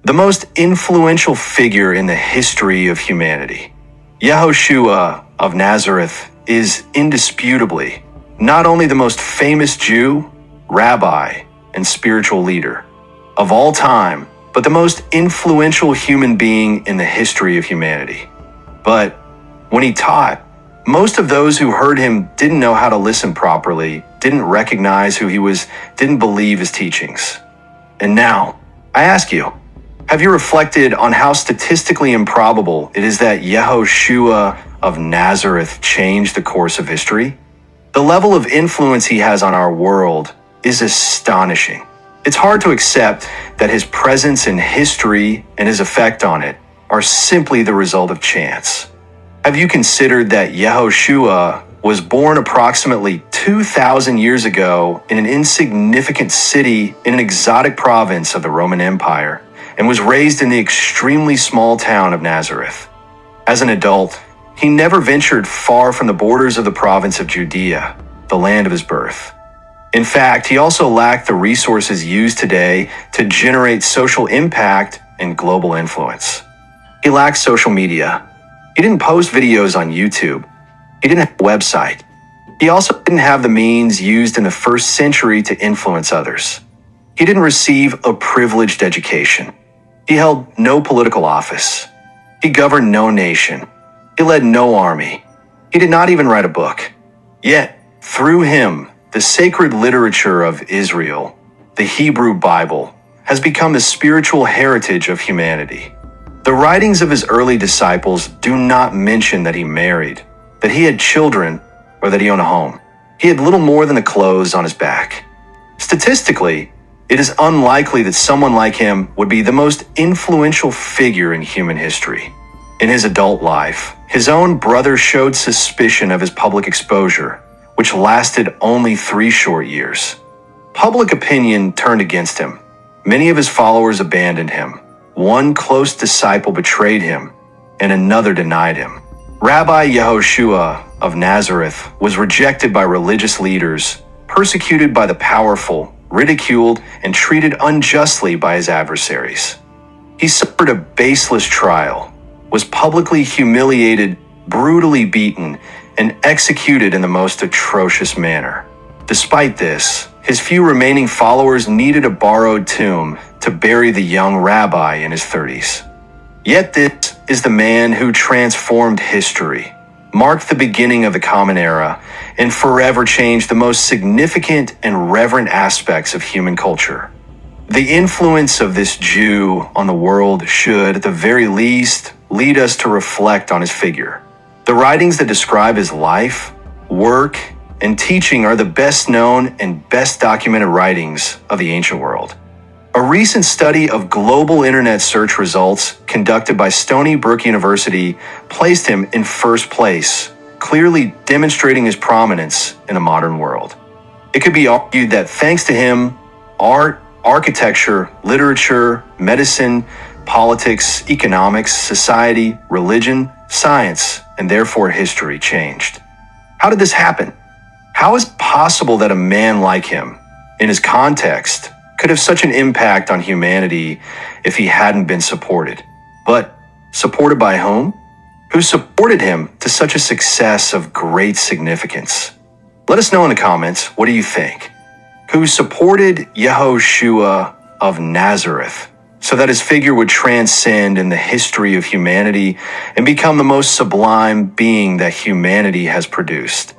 the most influential figure in the history of humanity. Yehoshua of Nazareth is indisputably not only the most famous Jew, rabbi, and spiritual leader of all time, but the most influential human being in the history of humanity. But when he taught, most of those who heard him didn't know how to listen properly, didn't recognize who he was, didn't believe his teachings. And now, I ask you, have you reflected on how statistically improbable it is that Yehoshua of Nazareth changed the course of history? The level of influence he has on our world is astonishing. It's hard to accept that his presence in history and his effect on it are simply the result of chance. Have you considered that Yehoshua was born approximately 2,000 years ago in an insignificant city in an exotic province of the Roman Empire and was raised in the extremely small town of Nazareth? As an adult, he never ventured far from the borders of the province of Judea, the land of his birth. In fact, he also lacked the resources used today to generate social impact and global influence. He lacked social media. He didn't post videos on YouTube. He didn't have a website. He also didn't have the means used in the first century to influence others. He didn't receive a privileged education. He held no political office. He governed no nation. He led no army. He did not even write a book. Yet, through him, the sacred literature of Israel, the Hebrew Bible, has become the spiritual heritage of humanity. The writings of his early disciples do not mention that he married, that he had children, or that he owned a home. He had little more than the clothes on his back. Statistically, it is unlikely that someone like him would be the most influential figure in human history. In his adult life, his own brother showed suspicion of his public exposure, which lasted only 3 short years. Public opinion turned against him. Many of his followers abandoned him. One close disciple betrayed him, and another denied him. Rabbi Yehoshua of Nazareth was rejected by religious leaders, persecuted by the powerful, ridiculed, and treated unjustly by his adversaries. He suffered a baseless trial, was publicly humiliated, brutally beaten, and executed in the most atrocious manner. Despite this, his few remaining followers needed a borrowed tomb to bury the young rabbi in his 30s. Yet this is the man who transformed history, marked the beginning of the Common Era, and forever changed the most significant and reverent aspects of human culture. The influence of this Jew on the world should, at the very least, lead us to reflect on his figure. The writings that describe his life, work, and teaching are the best known and best documented writings of the ancient world. A recent study of global internet search results conducted by Stony Brook University placed him in first place, clearly demonstrating his prominence in the modern world. It could be argued that thanks to him, art, architecture, literature, medicine, politics, economics, society, religion, science, and therefore history changed. How did this happen? How is it possible that a man like him, in his context, could have such an impact on humanity if he hadn't been supported? But supported by whom? Who supported him to such a success of great significance? Let us know in the comments, what do you think? Who supported Yehoshua of Nazareth so that his figure would transcend in the history of humanity and become the most sublime being that humanity has produced?